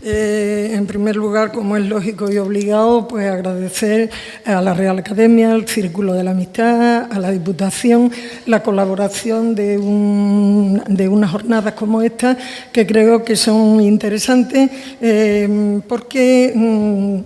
En primer lugar, como es lógico y obligado, pues agradecer a la Real Academia, al Círculo de la Amistad, a la Diputación, la colaboración de unas jornadas como esta, que creo que son interesantes porque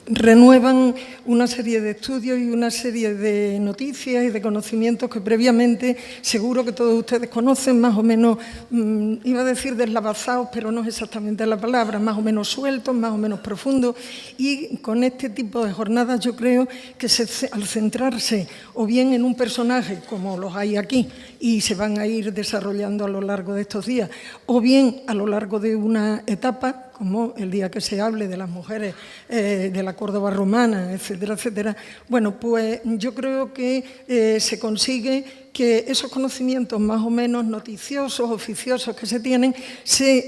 renuevan una serie de estudios y una serie de noticias y de conocimientos que previamente seguro que todos ustedes conocen, más o menos, iba a decir deslavazados, pero no es exactamente la palabra, más o menos sueltos, más o menos profundos. Y con este tipo de jornadas yo creo que al centrarse o bien en un personaje, como los hay aquí, y se van a ir desarrollando a lo largo de estos días, o bien a lo largo de una etapa, como el día que se hable de las mujeres de la Córdoba romana, etcétera, etcétera. Bueno, pues yo creo que se consigue que esos conocimientos más o menos noticiosos, oficiosos que se tienen, se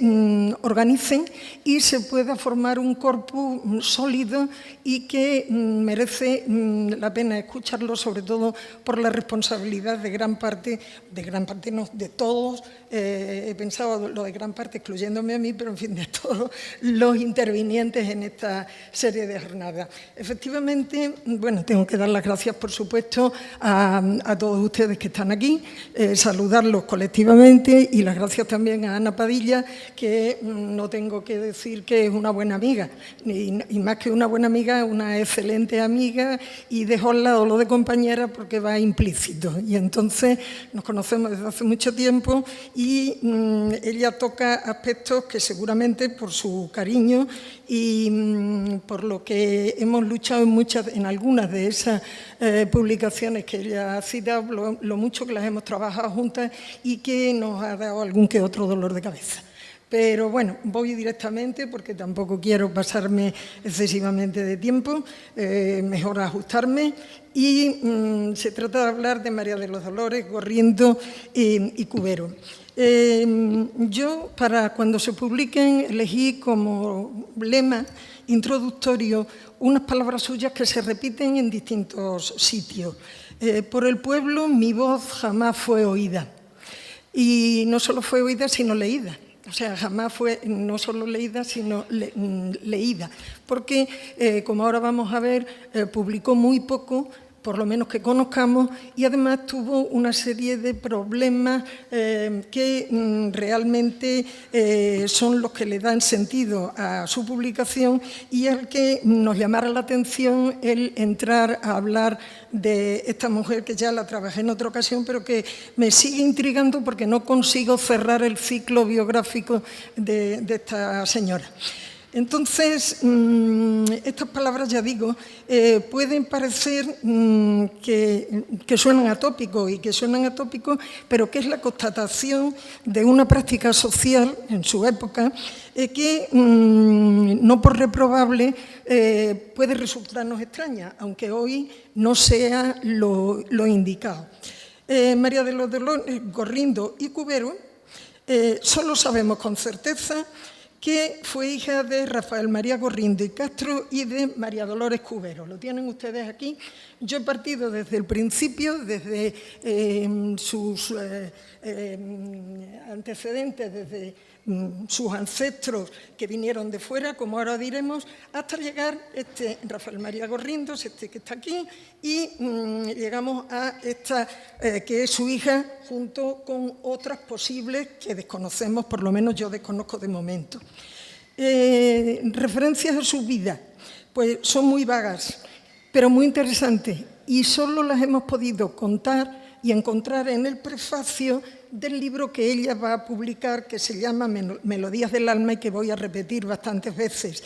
organicen y se pueda formar un corpus sólido y que merece la pena escucharlo, sobre todo por la responsabilidad de gran parte no, de todos, he pensado lo de gran parte excluyéndome a mí, pero en fin, de todos los intervinientes en esta serie de jornadas. Efectivamente, bueno, tengo que dar las gracias, por supuesto, a todos ustedes que están aquí, saludarlos colectivamente y las gracias también a Ana Padilla, que no tengo que decir que es una buena amiga, y más que una buena amiga, una excelente amiga, y dejo al lado lo de compañera porque va implícito. Y entonces nos conocemos desde hace mucho tiempo y ella toca aspectos que seguramente por su cariño y por lo que hemos luchado en algunas de esas publicaciones que ella ha citado, lo mucho que las hemos trabajado juntas y que nos ha dado algún que otro dolor de cabeza. Pero bueno, voy directamente porque tampoco quiero pasarme excesivamente de tiempo, mejor ajustarme. Y se trata de hablar de María de los Dolores, Gorrindo y Cubero. Yo, para cuando se publiquen, elegí como lema introductorio unas palabras suyas que se repiten en distintos sitios. Por el pueblo mi voz jamás fue oída. Y no solo fue oída, sino leída. O sea, jamás fue no solo leída, sino leída. Porque, como ahora vamos a ver, publicó muy poco, por lo menos que conozcamos, y además tuvo una serie de problemas que realmente son los que le dan sentido a su publicación y al que nos llamara la atención el entrar a hablar de esta mujer que ya la trabajé en otra ocasión, pero que me sigue intrigando porque no consigo cerrar el ciclo biográfico de esta señora. Entonces, estas palabras, ya digo, pueden parecer que suenan atópicos y que suenan atópicos, pero que es la constatación de una práctica social en su época que, no por reprobable, puede resultarnos extraña, aunque hoy no sea lo indicado. María de los Dolores, Gorrindo y Cubero, solo sabemos con certeza que fue hija de Rafael María Gorrindo y Castro y de María Dolores Cubero. Lo tienen ustedes aquí. Yo he partido desde el principio, desde sus antecedentes, desde sus ancestros que vinieron de fuera, como ahora diremos, hasta llegar Rafael María Gorrindo, que está aquí, y llegamos a esta que es su hija, junto con otras posibles que desconocemos, por lo menos yo desconozco de momento. Referencias a su vida, pues son muy vagas, pero muy interesantes, y solo las hemos podido contar y encontrar en el prefacio del libro que ella va a publicar, que se llama Melodías del alma y que voy a repetir bastantes veces.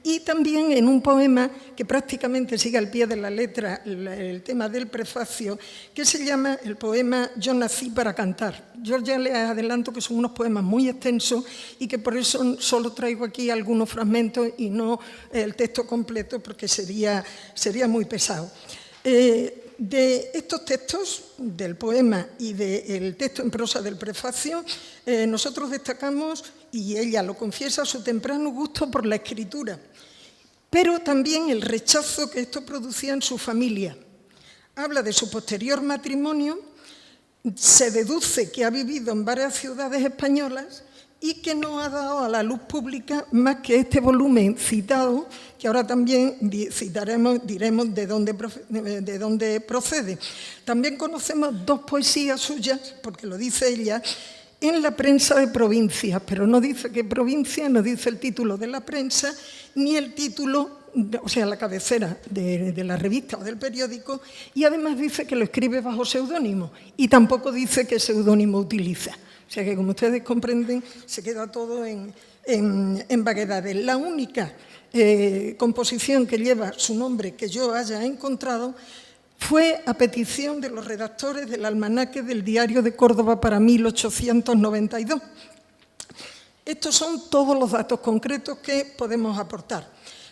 Y también en un poema que prácticamente sigue al pie de la letra el tema del prefacio, que se llama el poema Yo nací para cantar. Yo ya les adelanto que son unos poemas muy extensos y que por eso solo traigo aquí algunos fragmentos y no el texto completo, porque sería muy pesado. De estos textos, del poema y del texto en prosa del prefacio, nosotros destacamos, y ella lo confiesa, su temprano gusto por la escritura, pero también el rechazo que esto producía en su familia. Habla de su posterior matrimonio, se deduce que ha vivido en varias ciudades españolas y que no ha dado a la luz pública más que este volumen citado, que ahora también diremos de dónde procede. También conocemos 2 poesías suyas, porque lo dice ella, en la prensa de provincias, pero no dice qué provincia, no dice el título de la prensa, ni el título, o sea, la cabecera de la revista o del periódico, y además dice que lo escribe bajo seudónimo, y tampoco dice qué seudónimo utiliza. O sea que, como ustedes comprenden, se queda todo en vaguedades. La única composición que lleva su nombre que yo haya encontrado fue a petición de los redactores del almanaque del Diario de Córdoba para 1892. Estos son todos los datos concretos que podemos aportar.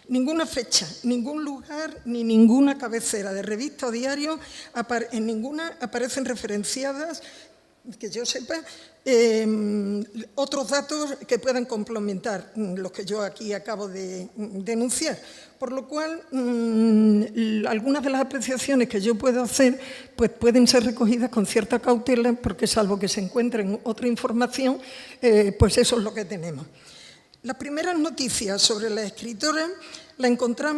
Ninguna fecha, ningún lugar ni ninguna cabecera de revista o diario, en ninguna aparecen referenciadas, que yo sepa, otros datos que puedan complementar los que yo aquí acabo de denunciar. Por lo cual, algunas de las apreciaciones que yo puedo hacer pues pueden ser recogidas con cierta cautela, porque salvo que se encuentren otra información, pues eso es lo que tenemos. Las primeras noticias sobre la escritora la encontré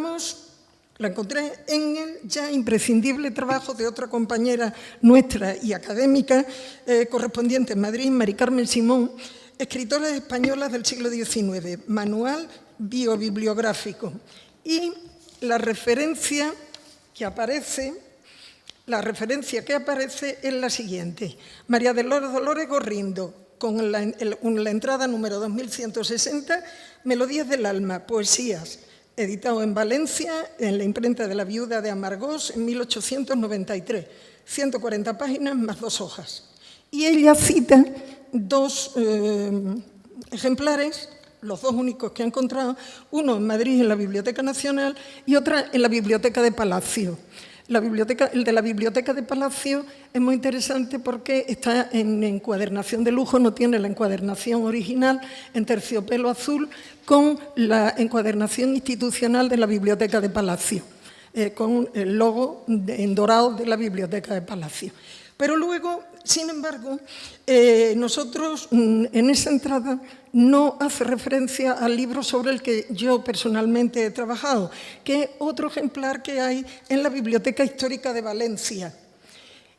en el ya imprescindible trabajo de otra compañera nuestra y académica correspondiente en Madrid, Mari Carmen Simón, Escritoras españolas del siglo XIX, Manual biobibliográfico. Y la referencia que aparece es la siguiente: María Dolores Gorrindo, con la entrada número 2160, Melodías del alma, poesías, editado en Valencia, en la imprenta de la Viuda de Amargós, en 1893, 140 páginas más 2 hojas. Y ella cita 2 ejemplares, los 2 únicos que ha encontrado, uno en Madrid en la Biblioteca Nacional y otra en la Biblioteca de Palacio. El de la Biblioteca de Palacio es muy interesante porque está en encuadernación de lujo, no tiene la encuadernación original en terciopelo azul con la encuadernación institucional de la Biblioteca de Palacio, con el logo en dorado de la Biblioteca de Palacio. Pero luego, sin embargo, nosotros en esa entrada no hace referencia al libro sobre el que yo personalmente he trabajado, que es otro ejemplar que hay en la Biblioteca Histórica de Valencia.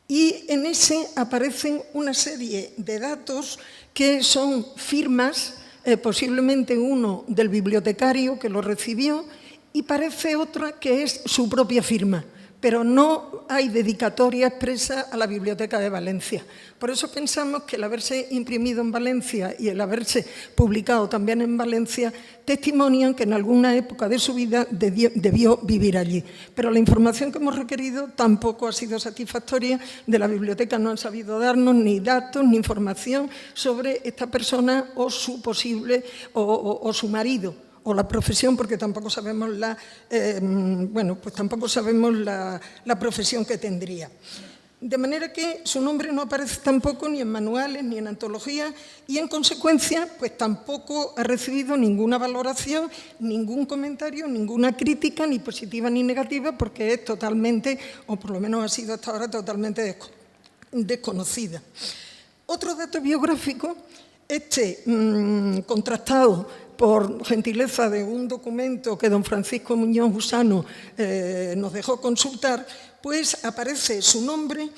Y en ese aparecen una serie de datos que son firmas, posiblemente uno del bibliotecario que lo recibió, y parece otra que es su propia firma, pero no hay dedicatoria expresa a la Biblioteca de Valencia. Por eso pensamos que el haberse imprimido en Valencia y el haberse publicado también en Valencia testimonian que en alguna época de su vida debió vivir allí. Pero la información que hemos requerido tampoco ha sido satisfactoria. De la biblioteca no han sabido darnos ni datos ni información sobre esta persona o su posible o su marido, o la profesión, porque tampoco sabemos tampoco sabemos la profesión que tendría. De manera que su nombre no aparece tampoco ni en manuales ni en antologías y, en consecuencia, pues tampoco ha recibido ninguna valoración, ningún comentario, ninguna crítica, ni positiva ni negativa, porque es totalmente, o por lo menos ha sido hasta ahora, totalmente desconocida. Otro dato biográfico, contrastado por gentileza de un documento que don Francisco Muñoz Gusano nos dejó consultar, pues aparece su nombre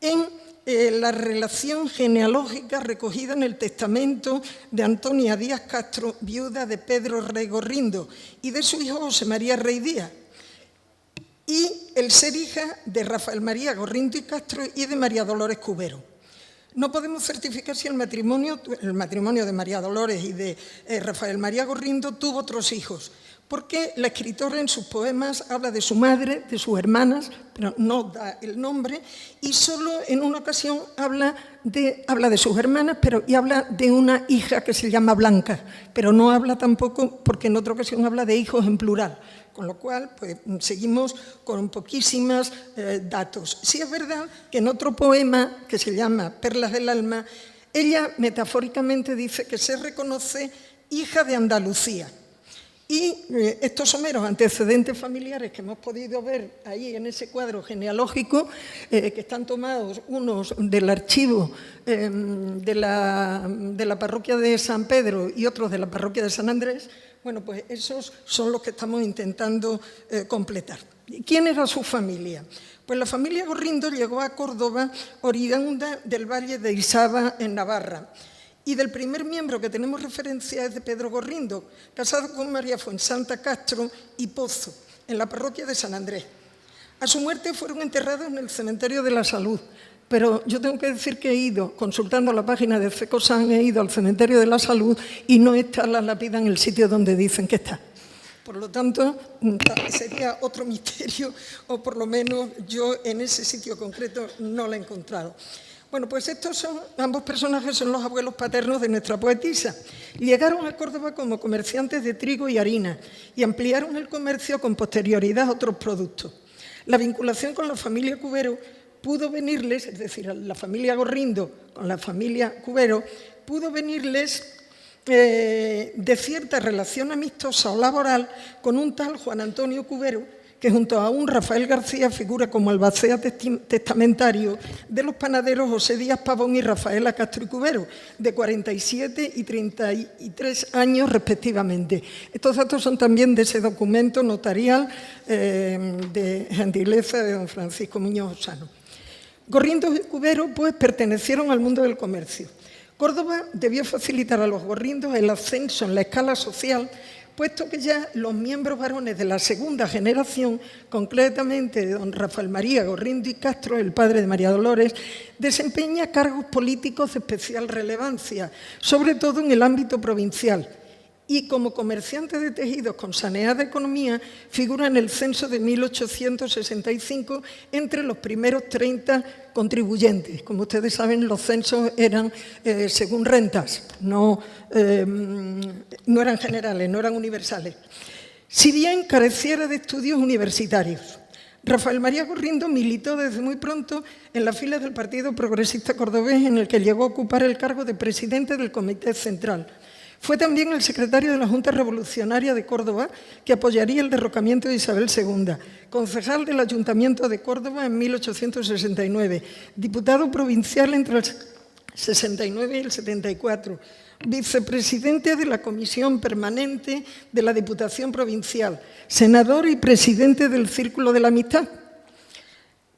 en la relación genealógica recogida en el testamento de Antonia Díaz Castro, viuda de Pedro Rey Gorrindo, y de su hijo José María Rey Díaz, y el ser hija de Rafael María Gorrindo y Castro y de María Dolores Cubero. No podemos certificar si el matrimonio de María Dolores y de Rafael María Gorrindo tuvo otros hijos, porque la escritora en sus poemas habla de su madre, de sus hermanas, pero no da el nombre, y solo en una ocasión habla de sus hermanas, y habla de una hija que se llama Blanca, pero no habla tampoco, porque en otra ocasión habla de hijos en plural. Con lo cual, pues, seguimos con poquísimos datos. Sí es verdad que en otro poema, que se llama Perlas del alma, ella metafóricamente dice que se reconoce hija de Andalucía. Y estos someros antecedentes familiares que hemos podido ver ahí en ese cuadro genealógico, que están tomados unos del archivo de la parroquia de San Pedro y otros de la parroquia de San Andrés, bueno, pues esos son los que estamos intentando completar. ¿Quién era su familia? Pues la familia Gorrindo llegó a Córdoba oriunda del Valle de Isaba, en Navarra. Y del primer miembro que tenemos referencia es de Pedro Gorrindo, casado con María Fuensanta Castro y Pozo, en la parroquia de San Andrés. A su muerte fueron enterrados en el cementerio de la Salud, pero yo tengo que decir que he ido, consultando la página de FECOSAN, he ido al cementerio de la Salud y no está la lápida en el sitio donde dicen que está. Por lo tanto, sería otro misterio, o por lo menos yo en ese sitio concreto no la he encontrado. Bueno, pues ambos personajes son los abuelos paternos de nuestra poetisa. Llegaron a Córdoba como comerciantes de trigo y harina y ampliaron el comercio con posterioridad a otros productos. La vinculación con la familia Cubero pudo venirles, es decir, la familia Gorrindo con la familia Cubero, pudo venirles de cierta relación amistosa o laboral con un tal Juan Antonio Cubero, que junto a un Rafael García figura como albacea testamentario de los panaderos José Díaz Pavón y Rafaela Castro y Cubero, de 47 y 33 años respectivamente. Estos datos son también de ese documento notarial de gentileza de don Francisco Muñoz Osano. Gorrindo y Cubero, pues, pertenecieron al mundo del comercio. Córdoba debió facilitar a los gorrindos el ascenso en la escala social, puesto que ya los miembros varones de la segunda generación, concretamente de don Rafael María Gorrindo y Castro, el padre de María Dolores, desempeña cargos políticos de especial relevancia, sobre todo en el ámbito provincial. Y como comerciante de tejidos con saneada economía, figura en el censo de 1865 entre los primeros 30 contribuyentes. Como ustedes saben, los censos eran según rentas, no eran generales, no eran universales. Si bien careciera de estudios universitarios, Rafael María Gorrindo militó desde muy pronto en las filas del Partido Progresista Cordobés, en el que llegó a ocupar el cargo de presidente del Comité Central. Fue también el secretario de la Junta Revolucionaria de Córdoba, que apoyaría el derrocamiento de Isabel II, concejal del Ayuntamiento de Córdoba en 1869, diputado provincial entre el 69 y el 74, vicepresidente de la Comisión Permanente de la Diputación Provincial, senador y presidente del Círculo de la Amistad,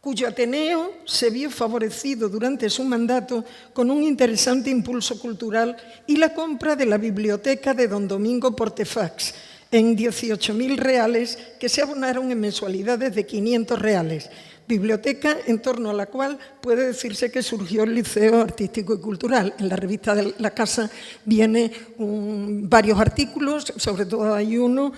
cuyo Ateneo se vio favorecido durante su mandato con un interesante impulso cultural y la compra de la biblioteca de don Domingo Portefax en 18.000 reales, que se abonaron en mensualidades de 500 reales. Biblioteca en torno a la cual puede decirse que surgió el Liceo Artístico y Cultural. En la revista de la Casa vienen varios artículos, sobre todo hay uno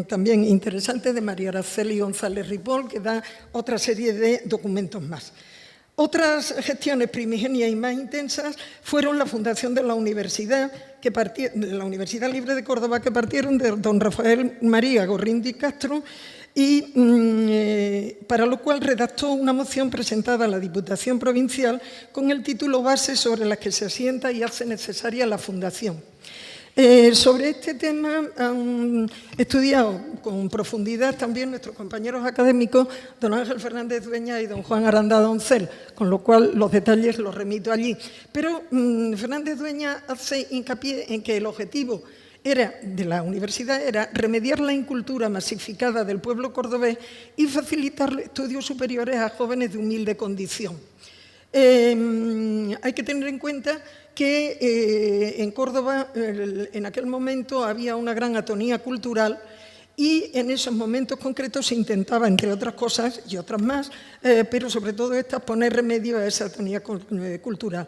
también interesante de María Araceli González Ripoll, que da otra serie de documentos más. Otras gestiones primigenias y más intensas fueron la fundación de la Universidad Libre de Córdoba, que partieron de don Rafael María Gorrindo y Castro, y para lo cual redactó una moción presentada a la Diputación Provincial con el título base sobre la que se asienta y hace necesaria la fundación. Sobre este tema han estudiado con profundidad también nuestros compañeros académicos, don Ángel Fernández Dueña y don Juan Aranda Doncel, con lo cual los detalles los remito allí. Pero Fernández Dueña hace hincapié en que el objetivo de la universidad era remediar la incultura masificada del pueblo cordobés y facilitar estudios superiores a jóvenes de humilde condición. Hay que tener en cuenta que en Córdoba en aquel momento había una gran atonía cultural y en esos momentos concretos se intentaba, entre otras cosas y otras más, pero sobre todo estas, poner remedio a esa atonía cultural.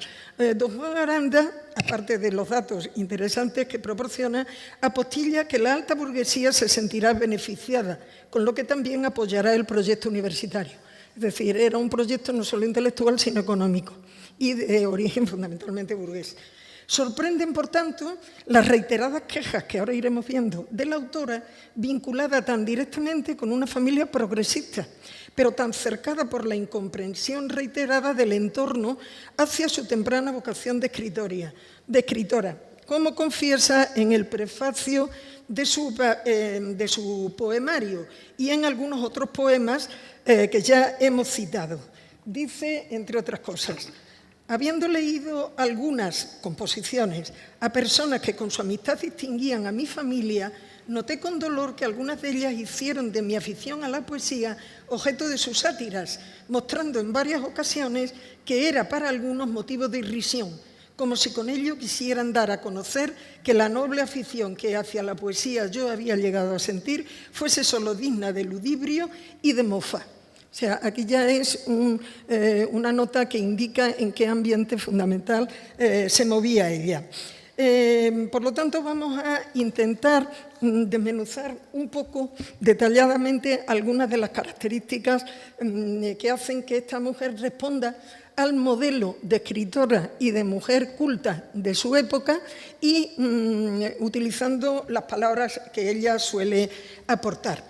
Don Juan Aranda, aparte de los datos interesantes que proporciona, apostilla que la alta burguesía se sentirá beneficiada, con lo que también apoyará el proyecto universitario. Es decir, era un proyecto no solo intelectual, sino económico y de origen fundamentalmente burgués. Sorprenden, por tanto, las reiteradas quejas que ahora iremos viendo de la autora, vinculada tan directamente con una familia progresista, pero tan cercada por la incomprensión reiterada del entorno hacia su temprana vocación de escritora, como confiesa en el prefacio de su poemario y en algunos otros poemas que ya hemos citado. Dice, entre otras cosas: habiendo leído algunas composiciones a personas que con su amistad distinguían a mi familia, noté con dolor que algunas de ellas hicieron de mi afición a la poesía objeto de sus sátiras, mostrando en varias ocasiones que era para algunos motivo de irrisión, como si con ello quisieran dar a conocer que la noble afición que hacia la poesía yo había llegado a sentir fuese solo digna de ludibrio y de mofa. O sea, aquí ya es una nota que indica en qué ambiente fundamental se movía ella. Por lo tanto, vamos a intentar desmenuzar un poco detalladamente algunas de las características que hacen que esta mujer responda al modelo de escritora y de mujer culta de su época y utilizando las palabras que ella suele aportar.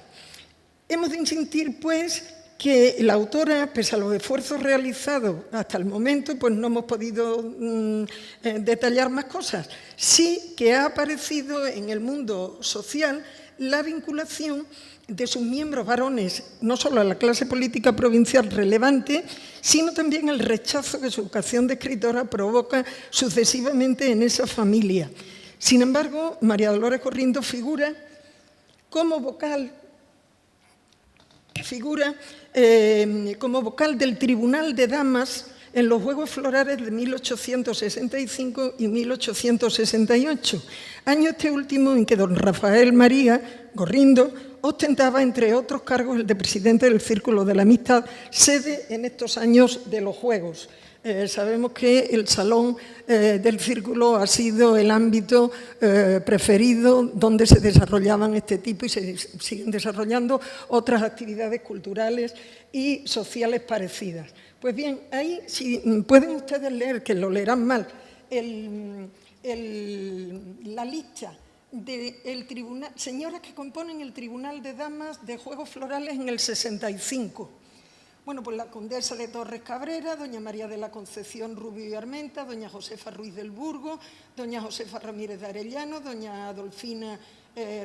Hemos de insistir, pues, que la autora, pese a los esfuerzos realizados hasta el momento, pues no hemos podido detallar más cosas. Sí que ha aparecido en el mundo social la vinculación de sus miembros varones, no solo a la clase política provincial relevante, sino también el rechazo que su vocación de escritora provoca sucesivamente en esa familia. Sin embargo, María Dolores Gorrindo figura como vocal del Tribunal de Damas en los Juegos Florales de 1865 y 1868, año este último en que don Rafael María Gorrindo ostentaba, entre otros cargos, el de presidente del Círculo de la Amistad, sede en estos años de los Juegos. Sabemos que el salón del Círculo ha sido el ámbito preferido donde se desarrollaban este tipo y se siguen desarrollando otras actividades culturales y sociales parecidas. Pues bien, ahí, si pueden ustedes leer, que lo leerán mal, la lista de señoras que componen el Tribunal de Damas de Juegos Florales en el 65. Bueno, pues la condesa de Torres Cabrera, doña María de la Concepción Rubio y Armenta, doña Josefa Ruiz del Burgo, doña Josefa Ramírez de Arellano, doña Adolfina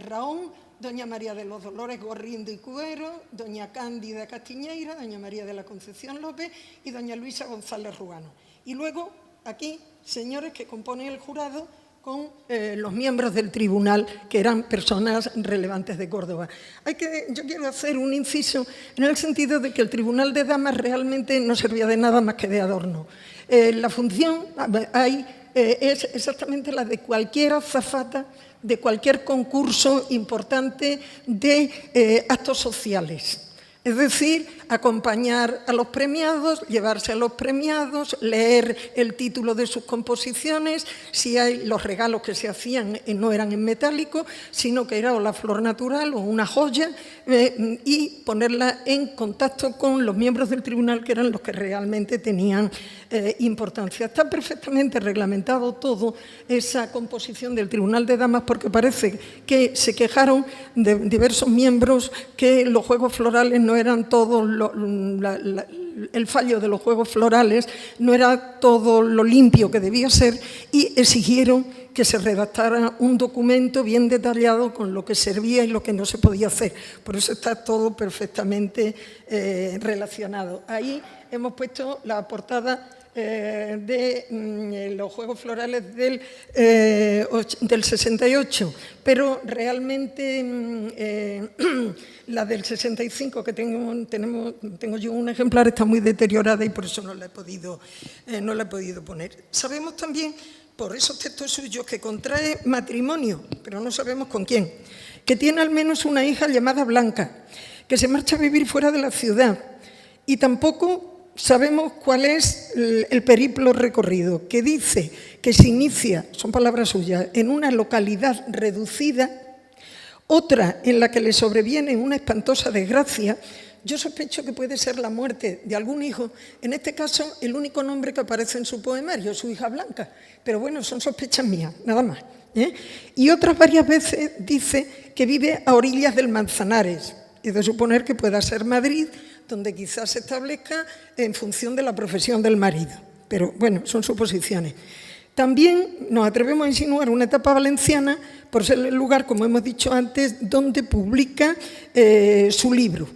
Raón, doña María de los Dolores Gorrindo y Cuero, doña Cándida Castiñeira, doña María de la Concepción López y doña Luisa González Rubano. Y luego, aquí, señores que componen el jurado con los miembros del tribunal, que eran personas relevantes de Córdoba. Yo quiero hacer un inciso en el sentido de que el Tribunal de Damas realmente no servía de nada más que de adorno. La función es exactamente la de cualquier azafata, de cualquier concurso importante de actos sociales. Es decir, acompañar a los premiados, llevarse a los premiados, leer el título de sus composiciones, si hay los regalos que se hacían no eran en metálico, sino que era o la flor natural o una joya, y ponerla en contacto con los miembros del tribunal, que eran los que realmente tenían importancia. Está perfectamente reglamentado todo esa composición del Tribunal de Damas, porque parece que se quejaron de diversos miembros que los Juegos Florales no eran todos, el fallo de los Juegos Florales no era todo lo limpio que debía ser, y exigieron que se redactara un documento bien detallado con lo que servía y lo que no se podía hacer. Por eso está todo perfectamente relacionado. Ahí hemos puesto la portada de los Juegos Florales del 68, pero realmente la del 65, que tengo yo un ejemplar, está muy deteriorada y por eso no la he podido poner. Sabemos también, por esos textos suyos, que contrae matrimonio, pero no sabemos con quién, que tiene al menos una hija llamada Blanca, que se marcha a vivir fuera de la ciudad, y tampoco sabemos cuál es el periplo recorrido, que dice que se inicia, son palabras suyas, en una localidad reducida, otra en la que le sobreviene una espantosa desgracia. Yo sospecho que puede ser la muerte de algún hijo, en este caso el único nombre que aparece en su poemario, su hija Blanca, pero bueno, son sospechas mías, nada más. Y otras varias veces dice que vive a orillas del Manzanares, es de suponer que pueda ser Madrid, donde quizás se establezca en función de la profesión del marido. Pero bueno, son suposiciones. También nos atrevemos a insinuar una etapa valenciana por ser el lugar, como hemos dicho antes, donde publica su libro.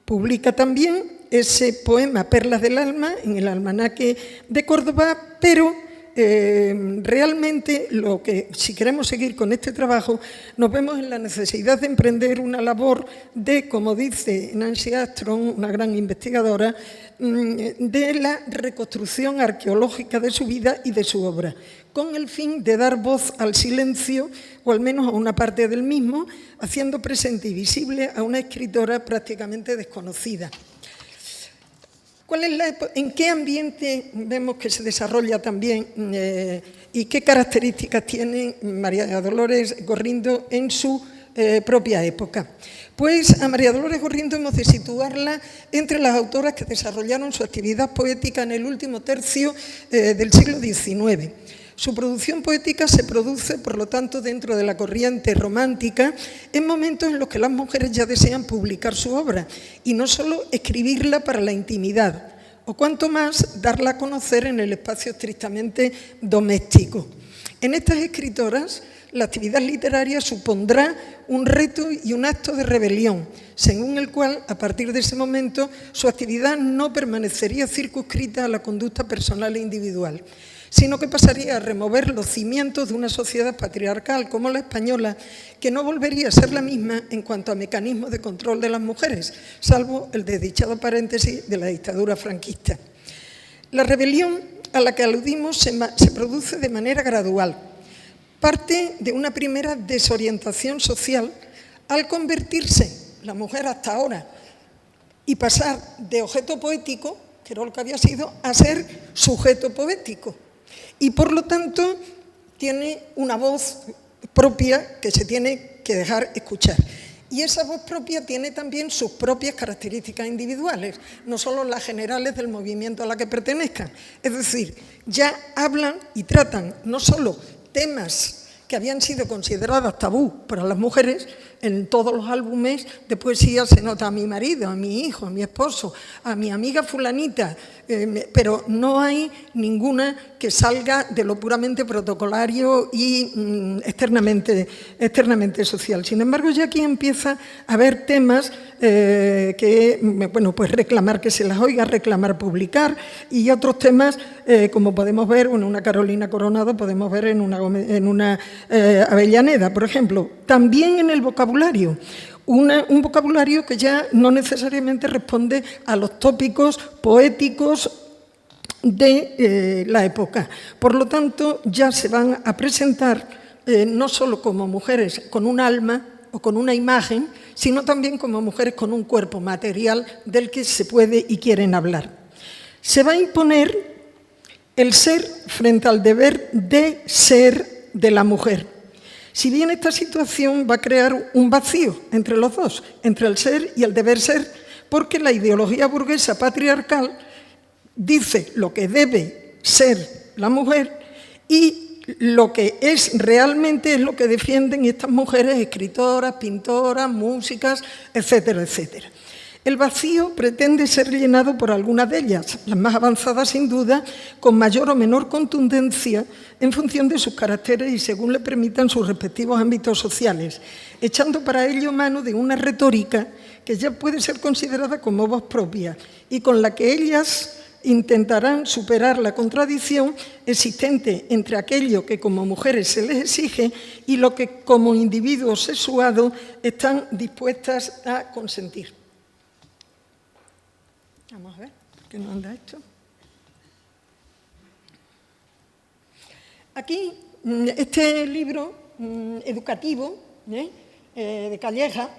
Publica también ese poema Perlas del Alma en el Almanaque de Córdoba, pero realmente si queremos seguir con este trabajo, nos vemos en la necesidad de emprender una labor de, como dice Nancy Armstrong, una gran investigadora, de la reconstrucción arqueológica de su vida y de su obra, con el fin de dar voz al silencio, o al menos a una parte del mismo, haciendo presente y visible a una escritora prácticamente desconocida. ¿En qué ambiente vemos que se desarrolla también y qué características tiene María Dolores Gorrindo en su propia época? Pues a María Dolores Gorrindo hemos de situarla entre las autoras que desarrollaron su actividad poética en el último tercio del siglo XIX. Su producción poética se produce, por lo tanto, dentro de la corriente romántica, en momentos en los que las mujeres ya desean publicar su obra y no solo escribirla para la intimidad, o cuanto más darla a conocer en el espacio estrictamente doméstico. En estas escritoras, la actividad literaria supondrá un reto y un acto de rebelión, según el cual, a partir de ese momento, su actividad no permanecería circunscrita a la conducta personal e individual, sino que pasaría a remover los cimientos de una sociedad patriarcal como la española, que no volvería a ser la misma en cuanto a mecanismos de control de las mujeres, salvo el desdichado paréntesis de la dictadura franquista. La rebelión a la que aludimos se produce de manera gradual. Parte de una primera desorientación social al convertirse la mujer hasta ahora y pasar de objeto poético, que era lo que había sido, a ser sujeto poético. Y por lo tanto tiene una voz propia que se tiene que dejar escuchar. Y esa voz propia tiene también sus propias características individuales, no solo las generales del movimiento a la que pertenezcan. Es decir, ya hablan y tratan no solo temas que habían sido consideradas tabú para las mujeres. En todos los álbumes de poesía se nota a mi marido, a mi hijo, a mi esposo, a mi amiga fulanita, pero no hay ninguna que salga de lo puramente protocolario y externamente social. Sin embargo, ya aquí empieza a haber temas que, bueno, pues reclamar que se las oiga, reclamar publicar, y otros temas, como podemos ver en una Carolina Coronado, podemos ver en una Avellaneda, por ejemplo. También en el vocabulario, un vocabulario que ya no necesariamente responde a los tópicos poéticos de la época. Por lo tanto, ya se van a presentar no solo como mujeres con un alma o con una imagen, sino también como mujeres con un cuerpo material del que se puede y quieren hablar. Se va a imponer el ser frente al deber de ser de la mujer. Si bien esta situación va a crear un vacío entre los dos, entre el ser y el deber ser, porque la ideología burguesa patriarcal dice lo que debe ser la mujer y lo que es realmente es lo que defienden estas mujeres escritoras, pintoras, músicas, etcétera, etcétera. El vacío pretende ser llenado por algunas de ellas, las más avanzadas sin duda, con mayor o menor contundencia en función de sus caracteres y según le permitan sus respectivos ámbitos sociales, echando para ello mano de una retórica que ya puede ser considerada como voz propia y con la que ellas intentarán superar la contradicción existente entre aquello que como mujeres se les exige y lo que como individuos sexuados están dispuestas a consentir. Vamos a ver, ¿qué nos anda esto? Aquí, este libro educativo de Calleja,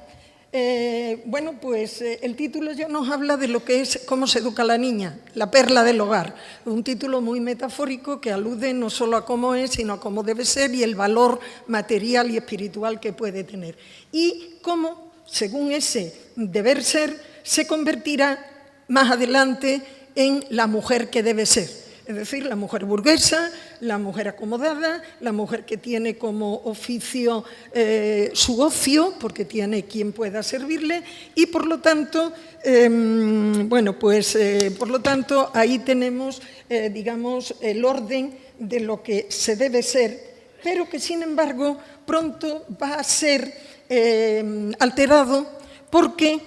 bueno, pues el título ya nos habla de lo que es cómo se educa a la niña, la perla del hogar. Un título muy metafórico que alude no solo a cómo es, sino a cómo debe ser y el valor material y espiritual que puede tener. Y cómo, según ese deber ser, se convertirá más adelante en la mujer que debe ser, es decir, la mujer burguesa, la mujer acomodada, la mujer que tiene como oficio su ocio, porque tiene quien pueda servirle, y por lo tanto, bueno, pues por lo tanto ahí tenemos, digamos, el orden de lo que se debe ser, pero que, sin embargo, pronto va a ser alterado porque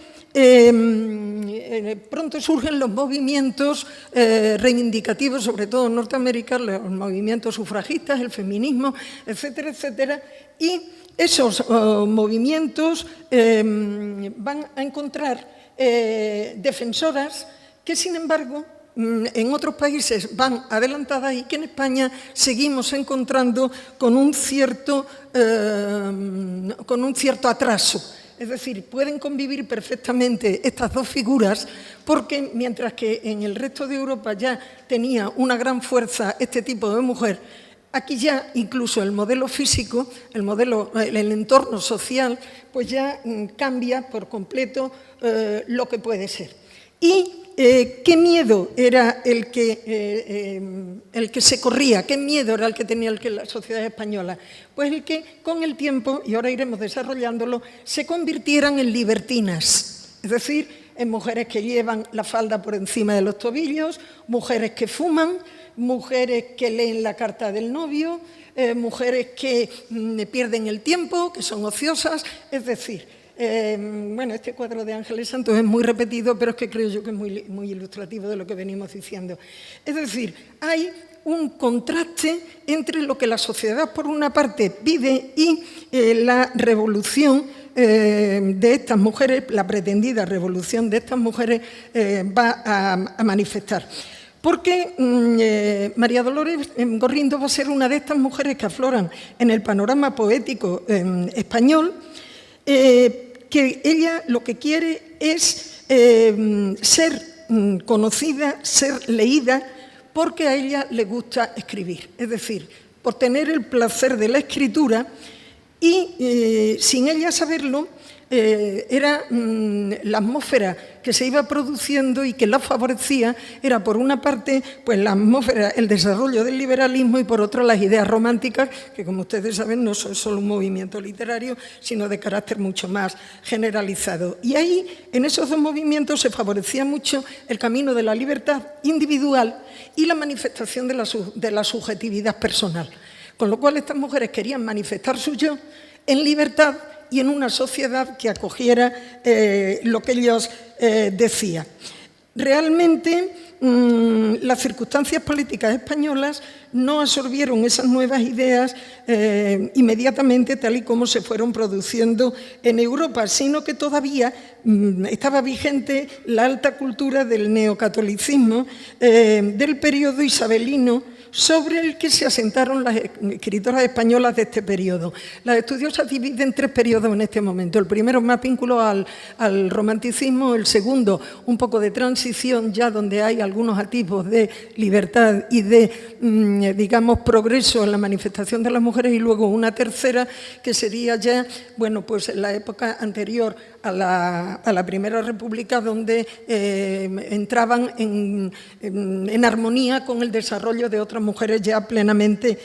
pronto surgen los movimientos reivindicativos, sobre todo en Norteamérica, los movimientos sufragistas, el feminismo, etcétera, etcétera, y esos movimientos van a encontrar defensoras que, sin embargo, en otros países van adelantadas y que en España seguimos encontrando con un cierto atraso. Es decir, pueden convivir perfectamente estas dos figuras porque mientras que en el resto de Europa ya tenía una gran fuerza este tipo de mujer, aquí ya incluso el modelo físico, el entorno social, pues ya cambia por completo lo que puede ser. Y ¿qué miedo era el que se corría? ¿Qué miedo era el que tenía la sociedad española? Pues el que con el tiempo, y ahora iremos desarrollándolo, se convirtieran en libertinas, es decir, en mujeres que llevan la falda por encima de los tobillos, mujeres que fuman, mujeres que leen la carta del novio, mujeres que pierden el tiempo, que son ociosas, es decir, bueno, este cuadro de Ángeles Santos es muy repetido, pero es que creo yo que es muy ilustrativo de lo que venimos diciendo. Es decir, hay un contraste entre lo que la sociedad, por una parte, vive y la revolución de estas mujeres, la pretendida revolución de estas mujeres, va a manifestar. Porque María Dolores Gorrindo va a ser una de estas mujeres que afloran en el panorama poético español, que ella lo que quiere es ser conocida, ser leída, porque a ella le gusta escribir, es decir, por tener el placer de la escritura y sin ella saberlo, era la atmósfera que se iba produciendo y que la favorecía, era por una parte pues la atmósfera, el desarrollo del liberalismo y por otra las ideas románticas, que como ustedes saben no son solo un movimiento literario, sino de carácter mucho más generalizado. Y ahí, en esos dos movimientos, se favorecía mucho el camino de la libertad individual y la manifestación de la subjetividad personal. Con lo cual estas mujeres querían manifestar su yo en libertad y en una sociedad que acogiera lo que ellos decían. Realmente las circunstancias políticas españolas no absorbieron esas nuevas ideas inmediatamente tal y como se fueron produciendo en Europa, sino que todavía estaba vigente la alta cultura del neocatolicismo del periodo isabelino, sobre el que se asentaron las escritoras españolas de este periodo. Las estudiosas dividen tres periodos en este momento. El primero más vinculado al romanticismo, el segundo un poco de transición, ya donde hay algunos atisbos de libertad y de, digamos, progreso en la manifestación de las mujeres, y luego una tercera que sería ya, bueno, pues en la época anterior a la Primera República, donde entraban en armonía con el desarrollo de otras mujeres ya plenamente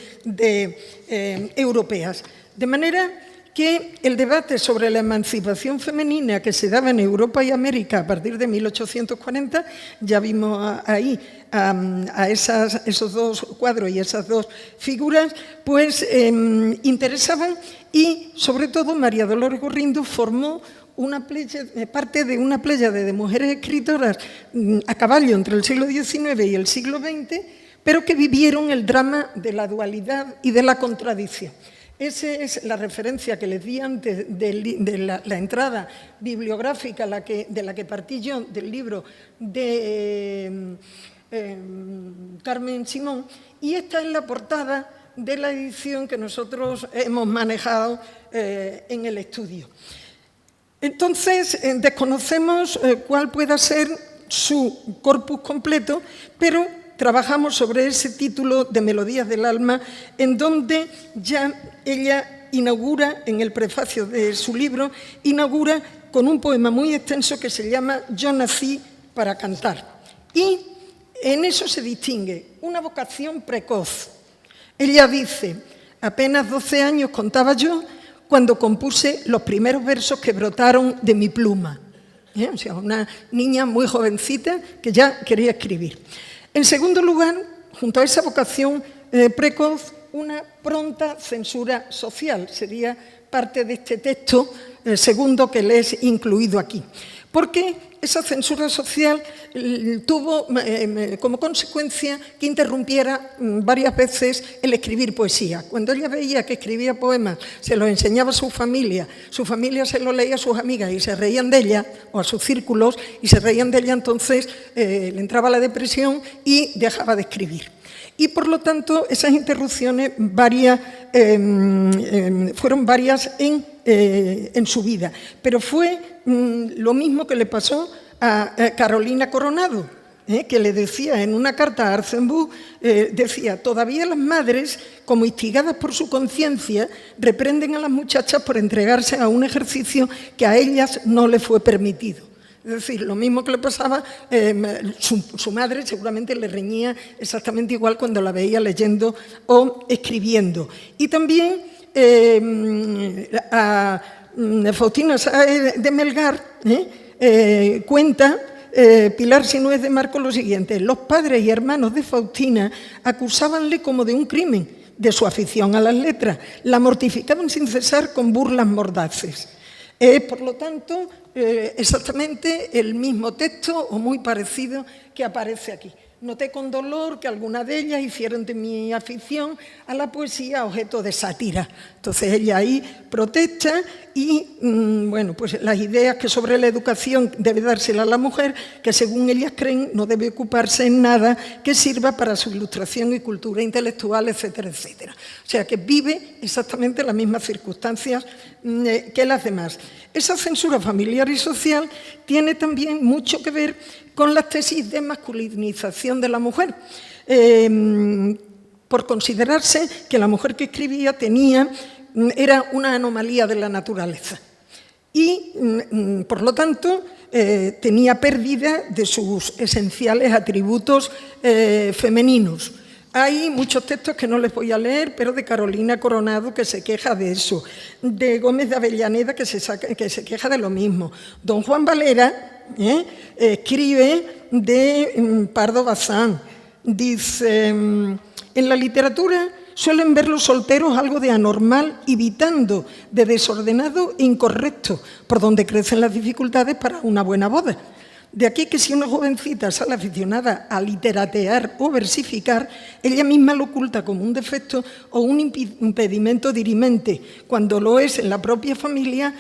europeas. De manera que el debate sobre la emancipación femenina que se daba en Europa y América a partir de 1840, ya vimos ahí a esos dos cuadros y esas dos figuras, pues interesaban, y sobre todo María Dolores Gorrindo formó parte de una pléyade de mujeres escritoras a caballo entre el siglo XIX y el siglo XX, pero que vivieron el drama de la dualidad y de la contradicción. Esa es la referencia que les di antes de la entrada bibliográfica de la que partí yo, del libro de Carmen Simón, y esta es la portada de la edición que nosotros hemos manejado en el estudio. Entonces, desconocemos cuál pueda ser su corpus completo, pero trabajamos sobre ese título de Melodías del alma, en donde ya ella inaugura, en el prefacio de su libro, inaugura con un poema muy extenso que se llama Yo nací para cantar. Y en eso se distingue una vocación precoz. Ella dice, apenas 12 años contaba yo cuando compuse los primeros versos que brotaron de mi pluma. O sea, una niña muy jovencita que ya quería escribir. En segundo lugar, junto a esa vocación, precoz, una pronta censura social. Sería parte de este texto segundo que les he incluido aquí. Porque esa censura social tuvo como consecuencia que interrumpiera varias veces el escribir poesía. Cuando ella veía que escribía poemas, se los enseñaba a su familia se los leía a sus amigas y se reían de ella, o a sus círculos, y se reían de ella, entonces le entraba la depresión y dejaba de escribir. Y, por lo tanto, esas interrupciones fueron varias en su vida. Pero fue lo mismo que le pasó a Carolina Coronado, que le decía en una carta a Arzenbuch, decía: todavía las madres, como instigadas por su conciencia, reprenden a las muchachas por entregarse a un ejercicio que a ellas no les fue permitido. Es decir, lo mismo que le pasaba, su madre seguramente le reñía exactamente igual cuando la veía leyendo o escribiendo. Y también a Faustina Sáez de Melgar cuenta Pilar Sinués de Marco lo siguiente: los padres y hermanos de Faustina acusábanle como de un crimen de su afición a las letras, la mortificaban sin cesar con burlas mordaces. Por lo tanto, exactamente el mismo texto o muy parecido que aparece aquí. Noté con dolor que algunas de ellas hicieron de mi afición a la poesía objeto de sátira. Entonces ella ahí protesta y, bueno, pues las ideas que sobre la educación debe dársela a la mujer, que según ellas creen no debe ocuparse en nada que sirva para su ilustración y cultura intelectual, etcétera, etcétera. O sea que vive exactamente las mismas circunstancias que las demás. Esa censura familiar y social tiene también mucho que ver con las tesis de masculinización de la mujer, por considerarse que la mujer que escribía era una anomalía de la naturaleza y, por lo tanto, tenía pérdida de sus esenciales atributos femeninos. Hay muchos textos que no les voy a leer, pero de Carolina Coronado, que se queja de eso, de Gómez de Avellaneda, que se queja de lo mismo. Don Juan Valera escribe de Pardo Bazán, dice: en la literatura suelen ver los solteros algo de anormal, evitando de desordenado e incorrecto, por donde crecen las dificultades para una buena boda. De aquí que si una jovencita sale aficionada a literatear o versificar, ella misma lo oculta como un defecto o un impedimento dirimente, cuando lo es en la propia familia,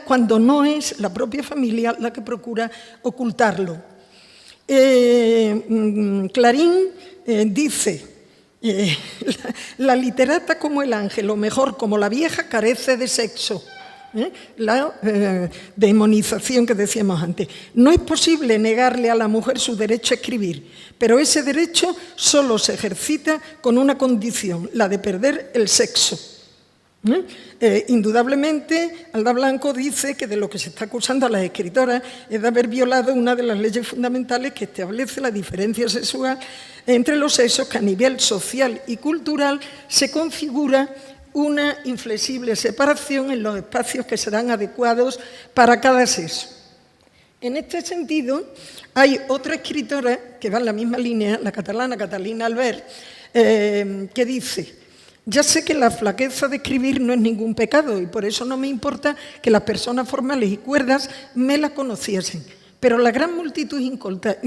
cuando no es la propia familia la que procura ocultarlo. Clarín dice: la literata como el ángel, o mejor, como la vieja, carece de sexo. La demonización que decíamos antes. No es posible negarle a la mujer su derecho a escribir, pero ese derecho solo se ejercita con una condición, la de perder el sexo. Indudablemente, Alda Blanco dice que de lo que se está acusando a las escritoras es de haber violado una de las leyes fundamentales que establece la diferencia sexual entre los sexos, que a nivel social y cultural se configura una inflexible separación en los espacios que serán adecuados para cada sexo. En este sentido, hay otra escritora que va en la misma línea, la catalana Catalina Albert, que dice: ya sé que la flaqueza de escribir no es ningún pecado y por eso no me importa que las personas formales y cuerdas me la conociesen. Pero la gran multitud inculta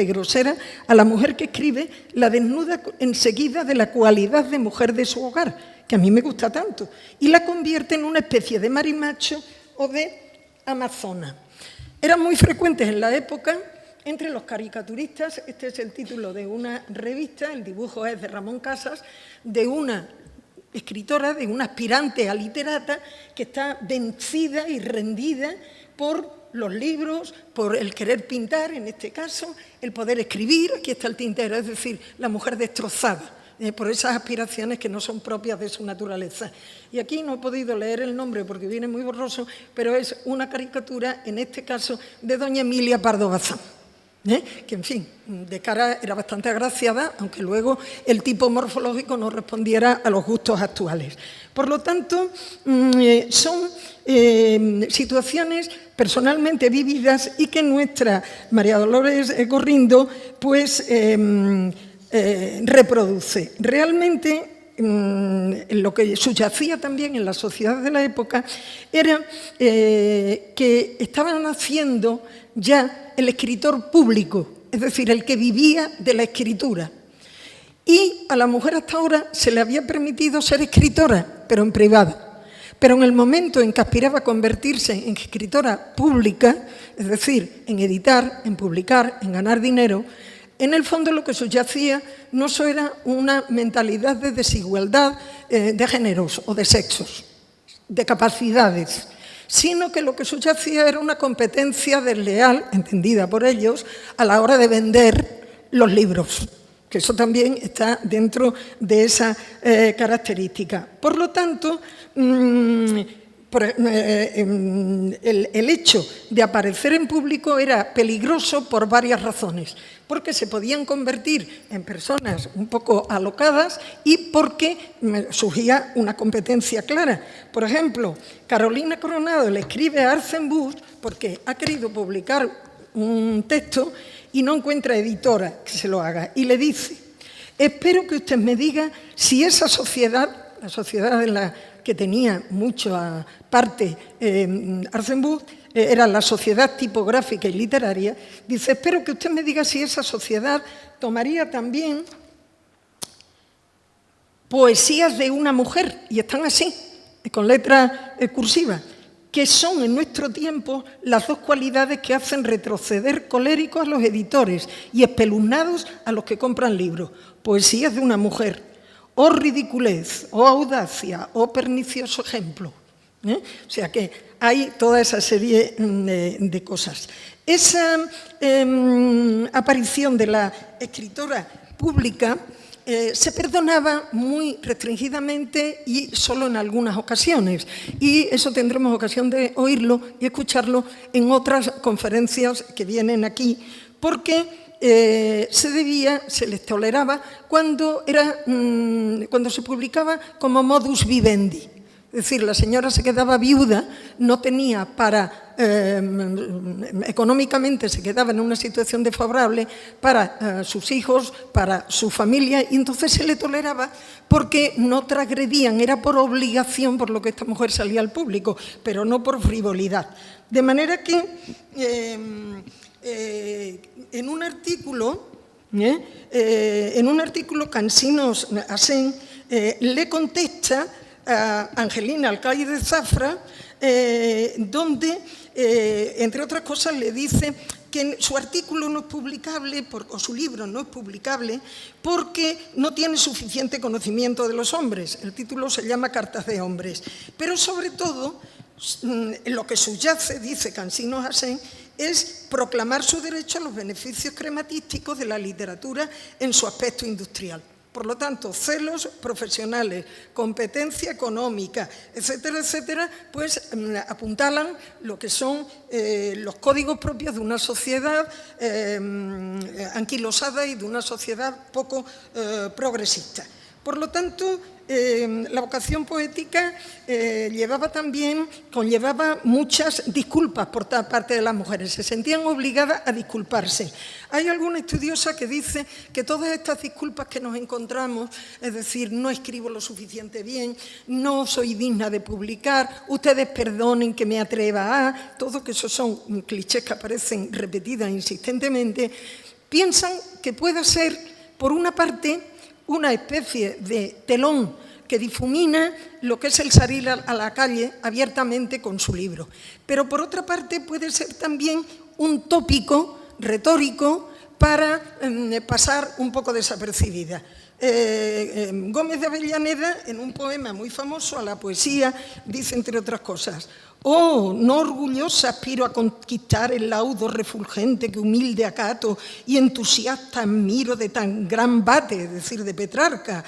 y grosera a la mujer que escribe la desnuda enseguida de la cualidad de mujer de su hogar, que a mí me gusta tanto, y la convierte en una especie de marimacho o de amazona. Eran muy frecuentes en la época entre los caricaturistas, este es el título de una revista, el dibujo es de Ramón Casas, de una escritora, de una aspirante a literata que está vencida y rendida por los libros, por el querer pintar, en este caso, el poder escribir, aquí está el tintero, es decir, la mujer destrozada por esas aspiraciones que no son propias de su naturaleza. Y aquí no he podido leer el nombre porque viene muy borroso, pero es una caricatura, en este caso, de doña Emilia Pardo Bazán. Que, en fin, de cara era bastante agraciada, aunque luego el tipo morfológico no respondiera a los gustos actuales. Por lo tanto, son situaciones personalmente vividas y que nuestra María Dolores Gorrindo pues, reproduce. Realmente, lo que subyacía también en la sociedad de la época era que estaban naciendo ya el escritor público, es decir, el que vivía de la escritura. Y a la mujer hasta ahora se le había permitido ser escritora, pero en privado. Pero en el momento en que aspiraba a convertirse en escritora pública, es decir, en editar, en publicar, en ganar dinero, en el fondo lo que subyacía no solo era una mentalidad de desigualdad de géneros o de sexos, de capacidades, sino que lo que subyacía era una competencia desleal, entendida por ellos, a la hora de vender los libros, que eso también está dentro de esa característica. Por lo tanto, el hecho de aparecer en público era peligroso por varias razones, porque se podían convertir en personas un poco alocadas y porque surgía una competencia clara. Por ejemplo, Carolina Coronado le escribe a Arzenbusch porque ha querido publicar un texto y no encuentra editora que se lo haga. Y le dice: espero que usted me diga si esa sociedad, la sociedad en la que tenía mucha parte Arzenbusch, era la sociedad tipográfica y literaria, dice: espero que usted me diga si esa sociedad tomaría también poesías de una mujer, y están así, con letra cursiva, que son en nuestro tiempo las dos cualidades que hacen retroceder coléricos a los editores y espeluznados a los que compran libros. Poesías de una mujer, o ridiculez, o audacia, o pernicioso ejemplo. O sea que hay toda esa serie de cosas. Esa aparición de la escritora pública se perdonaba muy restringidamente y solo en algunas ocasiones. Y eso tendremos ocasión de oírlo y escucharlo en otras conferencias que vienen aquí, porque se les toleraba cuando se publicaba como modus vivendi. Es decir, la señora se quedaba viuda, no tenía económicamente se quedaba en una situación desfavorable para sus hijos, para su familia, y entonces se le toleraba porque no transgredían, era por obligación por lo que esta mujer salía al público, pero no por frivolidad. De manera que en un artículo Cansinos Assén le contesta a Angelina Alcaide Zafra, donde, entre otras cosas, le dice que su artículo no es publicable, o su libro no es publicable, porque no tiene suficiente conocimiento de los hombres. El título se llama Cartas de hombres. Pero, sobre todo, lo que subyace, dice Cansinos Assén, es proclamar su derecho a los beneficios crematísticos de la literatura en su aspecto industrial. Por lo tanto, celos profesionales, competencia económica, etcétera, etcétera, pues apuntalan lo que son los códigos propios de una sociedad anquilosada y de una sociedad poco progresista. Por lo tanto, la vocación poética conllevaba muchas disculpas por parte de las mujeres, se sentían obligadas a disculparse. Hay alguna estudiosa que dice que todas estas disculpas que nos encontramos, es decir, no escribo lo suficiente bien, no soy digna de publicar, ustedes perdonen que me atreva a, todo que esos son clichés que aparecen repetidas insistentemente, piensan que pueda ser, por una parte, una especie de telón que difumina lo que es el salir a la calle abiertamente con su libro. Pero, por otra parte, puede ser también un tópico retórico para pasar un poco desapercibida. Gómez de Avellaneda, en un poema muy famoso, a la poesía, dice, entre otras cosas: «Oh, no orgullosa aspiro a conquistar el laudo refulgente que humilde acato y entusiasta admiro de tan gran bate», es decir, de Petrarca.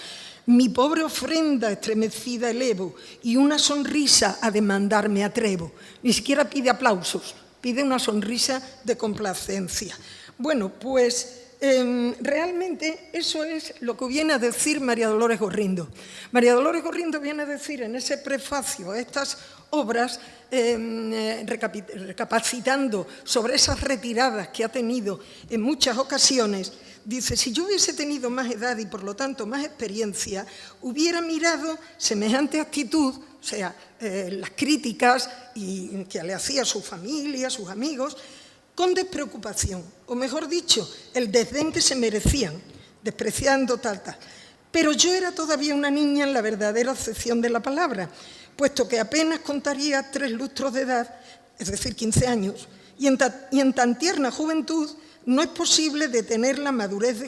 «Mi pobre ofrenda estremecida elevo y una sonrisa a demandar me atrevo». Ni siquiera pide aplausos, pide una sonrisa de complacencia. Bueno, pues realmente eso es lo que viene a decir María Dolores Gorrindo. María Dolores Gorrindo viene a decir en ese prefacio a estas obras, recapacitando sobre esas retiradas que ha tenido en muchas ocasiones, dice, si yo hubiese tenido más edad y por lo tanto más experiencia, hubiera mirado semejante actitud, o sea, las críticas que le hacía a su familia, a sus amigos, con despreocupación, o mejor dicho, el desdén que se merecían, despreciando tal. Pero yo era todavía una niña en la verdadera acepción de la palabra, puesto que apenas contaría 3 lustros de edad, es decir, 15 años, y en tan tierna juventud no es posible tener la madurez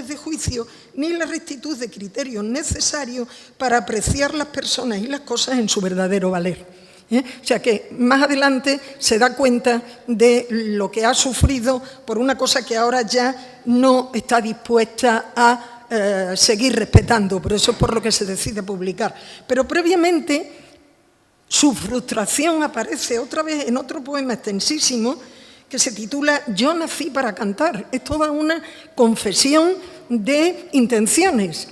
de juicio ni la rectitud de criterios necesarios para apreciar las personas y las cosas en su verdadero valer. O sea que más adelante se da cuenta de lo que ha sufrido por una cosa que ahora ya no está dispuesta a seguir respetando, por eso es por lo que se decide publicar. Pero previamente su frustración aparece otra vez en otro poema extensísimo que se titula Yo nací para cantar. Es toda una confesión de intenciones.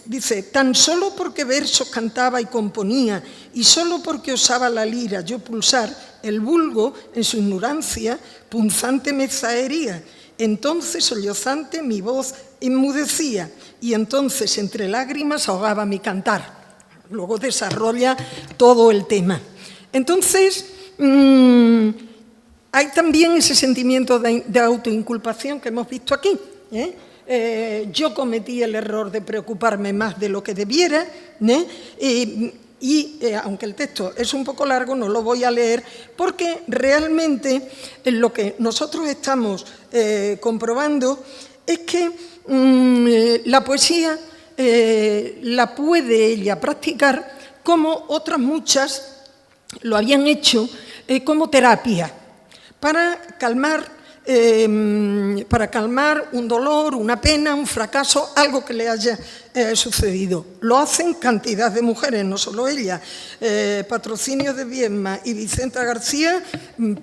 Dice, tan solo porque versos cantaba y componía y solo porque osaba la lira yo pulsar, el vulgo, en su ignorancia, punzante me zahería. Entonces, sollozante, mi voz enmudecía y entonces entre lágrimas ahogaba mi cantar. Luego desarrolla todo el tema. Entonces, hay también ese sentimiento de autoinculpación que hemos visto aquí. Yo cometí el error de preocuparme más de lo que debiera, aunque el texto es un poco largo, no lo voy a leer, porque realmente lo que nosotros estamos comprobando es que la poesía la puede ella practicar como otras muchas lo habían hecho como terapia, para calmar un dolor, una pena, un fracaso, algo que le haya sucedido. Lo hacen cantidad de mujeres, no solo ella. Patrocinio de Viedma y Vicenta García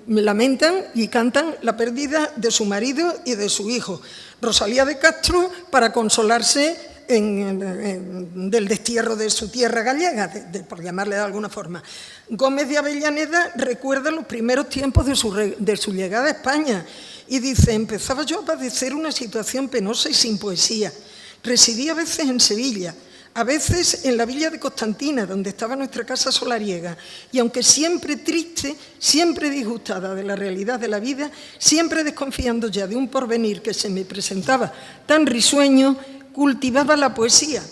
lamentan y cantan la pérdida de su marido y de su hijo. Rosalía de Castro, para consolarse del destierro de su tierra gallega, por llamarle de alguna forma. Gómez de Avellaneda recuerda los primeros tiempos de su llegada a España y dice, empezaba yo a padecer una situación penosa y sin poesía. Residí a veces en Sevilla, a veces en la villa de Constantina, donde estaba nuestra casa solariega, y aunque siempre triste, siempre disgustada de la realidad de la vida, siempre desconfiando ya de un porvenir que se me presentaba tan risueño, cultivaba la poesía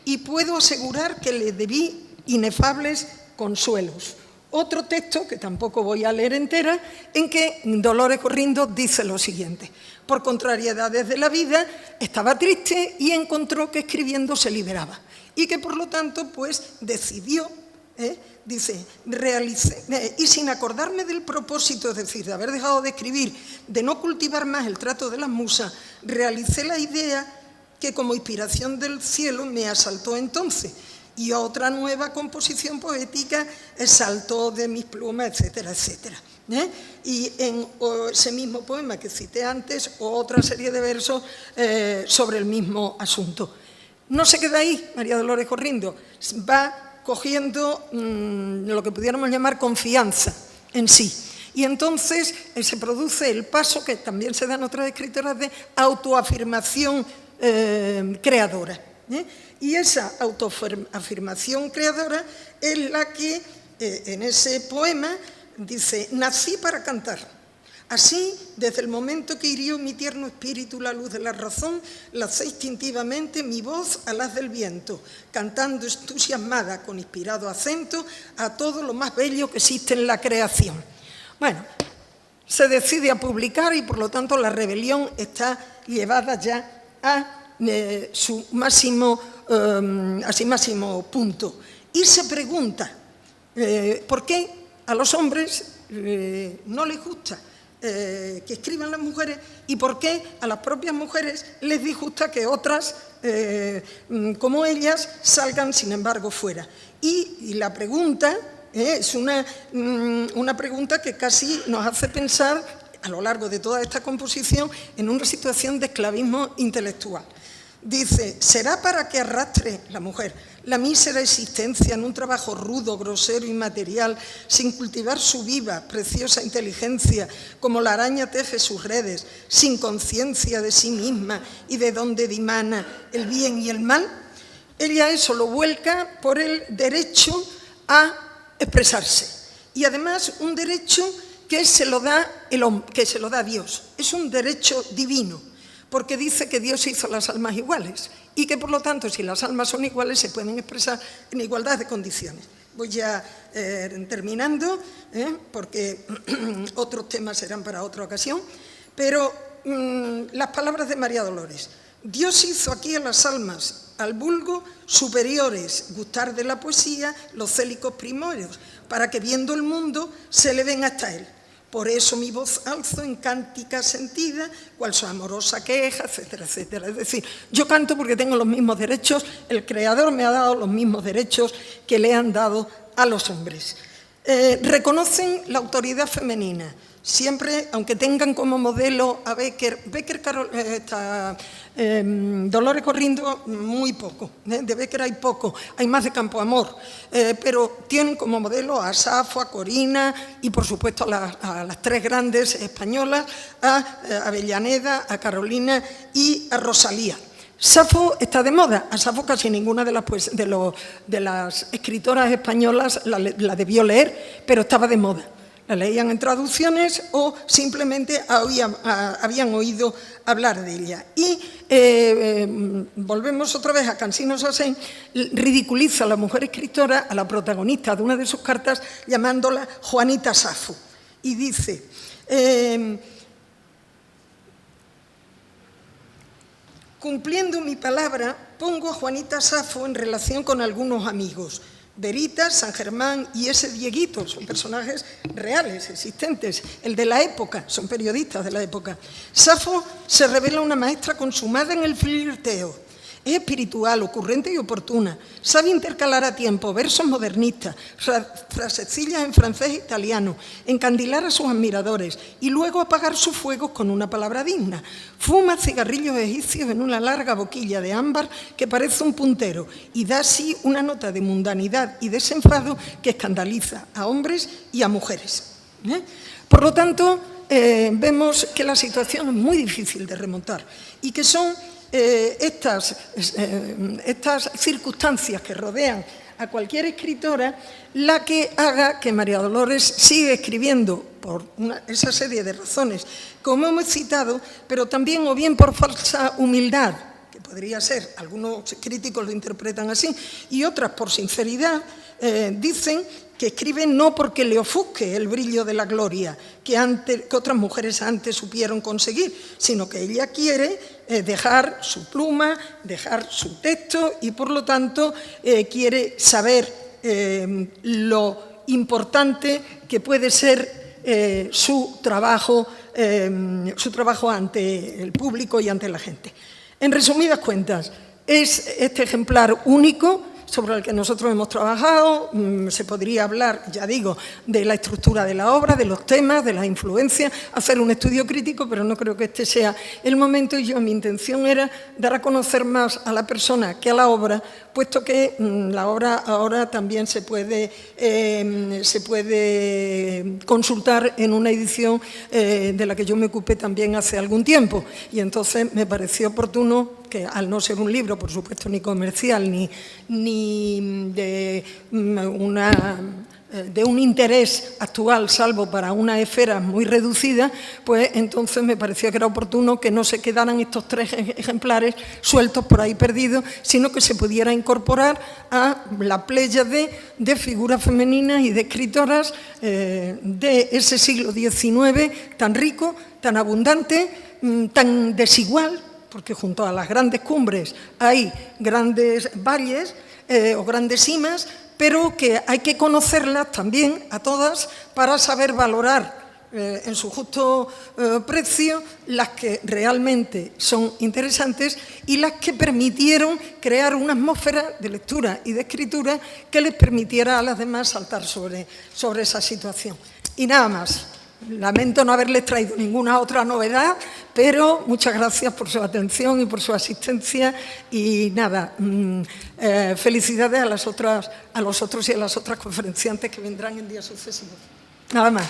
y puedo asegurar que le debí inefables consuelos. Otro texto, que tampoco voy a leer entera, en que Dolores Corrindo dice lo siguiente. Por contrariedades de la vida, estaba triste y encontró que escribiendo se liberaba. Y que por lo tanto, pues, decidió, dice, y sin acordarme del propósito, es decir, de haber dejado de escribir, de no cultivar más el trato de las musas, realicé la idea que como inspiración del cielo me asaltó entonces, y otra nueva composición poética saltó de mis plumas, etcétera, etcétera. Y en ese mismo poema que cité antes, otra serie de versos sobre el mismo asunto. No se queda ahí, María Dolores Corrindo, va cogiendo lo que pudiéramos llamar confianza en sí. Y entonces se produce el paso, que también se da en otras escritoras, de autoafirmación creadora. Y esa autoafirmación creadora es la que en ese poema dice, nací para cantar. Así, desde el momento que hirió mi tierno espíritu la luz de la razón, lacé instintivamente mi voz a las del viento, cantando entusiasmada con inspirado acento a todo lo más bello que existe en la creación. Bueno, se decide a publicar y por lo tanto la rebelión está llevada ya a su máximo punto. Y se pregunta, ¿por qué a los hombres no les gusta que escriban las mujeres y por qué a las propias mujeres les disgusta que otras, como ellas, salgan sin embargo fuera? Y la pregunta es una pregunta que casi nos hace pensar a lo largo de toda esta composición en una situación de esclavismo intelectual. Dice, ¿será para que arrastre la mujer la mísera existencia en un trabajo rudo, grosero y material, sin cultivar su viva, preciosa inteligencia, como la araña teje sus redes, sin conciencia de sí misma y de dónde dimana el bien y el mal, ella eso lo vuelca por el derecho a expresarse. Y además un derecho que se lo da Dios. Es un derecho divino, porque dice que Dios hizo las almas iguales y que, por lo tanto, si las almas son iguales, se pueden expresar en igualdad de condiciones. Voy ya terminando, porque otros temas serán para otra ocasión, pero las palabras de María Dolores. Dios hizo aquí a las almas, al vulgo, superiores, gustar de la poesía, los célicos primorios, para que viendo el mundo se eleven hasta él. Por eso mi voz alzo en cántica sentida, cual su amorosa queja, etcétera, etcétera. Es decir, yo canto porque tengo los mismos derechos, el Creador me ha dado los mismos derechos que le han dado a los hombres. Reconocen la autoridad femenina, siempre, aunque tengan como modelo a Dolores Corrindo, muy poco, de Becker hay poco, hay más de Campoamor, pero tienen como modelo a Safo, a Corina y por supuesto a las tres grandes españolas, a Avellaneda, a Carolina y a Rosalía. Safo está de moda, a Safo casi ninguna de las escritoras españolas la debió leer, pero estaba de moda. La leían en traducciones o simplemente habían oído hablar de ella. Y volvemos otra vez a Cansino Sassén, ridiculiza a la mujer escritora, a la protagonista de una de sus cartas, llamándola Juanita Safo. Y dice, cumpliendo mi palabra, pongo a Juanita Safo en relación con algunos amigos. Veritas, San Germán y ese Dieguito son personajes reales, existentes, el de la época, son periodistas de la época. Safo se revela una maestra consumada en el flirteo. Es espiritual, ocurrente y oportuna. Sabe intercalar a tiempo versos modernistas, frasecillas en francés e italiano, encandilar a sus admiradores y luego apagar sus fuegos con una palabra digna. Fuma cigarrillos egipcios en una larga boquilla de ámbar que parece un puntero y da así una nota de mundanidad y desenfado que escandaliza a hombres y a mujeres. Por lo tanto, vemos que la situación es muy difícil de remontar y que son estas circunstancias que rodean a cualquier escritora la que haga que María Dolores siga escribiendo por esa serie de razones, como hemos citado, pero también o bien por falsa humildad, que podría ser, algunos críticos lo interpretan así, y otras por sinceridad, dicen que escribe no porque le ofusque el brillo de la gloria que otras mujeres antes supieron conseguir, sino que ella quiere dejar su pluma, dejar su texto y, por lo tanto, quiere saber lo importante que puede ser su trabajo ante el público y ante la gente. En resumidas cuentas, es este ejemplar único sobre el que nosotros hemos trabajado. Se podría hablar, ya digo, de la estructura de la obra, de los temas, de las influencias, hacer un estudio crítico, pero no creo que este sea el momento. Y mi intención era dar a conocer más a la persona que a la obra, puesto que la obra ahora también se puede consultar en una edición de la que yo me ocupé también hace algún tiempo. Y entonces me pareció oportuno que, al no ser un libro, por supuesto, ni comercial, ni de un interés actual, salvo para una esfera muy reducida, pues entonces me pareció que era oportuno que no se quedaran estos 3 ejemplares sueltos por ahí perdidos, sino que se pudiera incorporar a la pléyade de figuras femeninas y de escritoras de ese siglo XIX tan rico, tan abundante, tan desigual, porque junto a las grandes cumbres hay grandes valles o grandes cimas, pero que hay que conocerlas también a todas para saber valorar en su justo precio las que realmente son interesantes y las que permitieron crear una atmósfera de lectura y de escritura que les permitiera a las demás saltar sobre esa situación. Y nada más. Lamento no haberles traído ninguna otra novedad, pero muchas gracias por su atención y por su asistencia. Y nada, felicidades a los otros y a las otras conferenciantes que vendrán en días sucesivos. Nada más.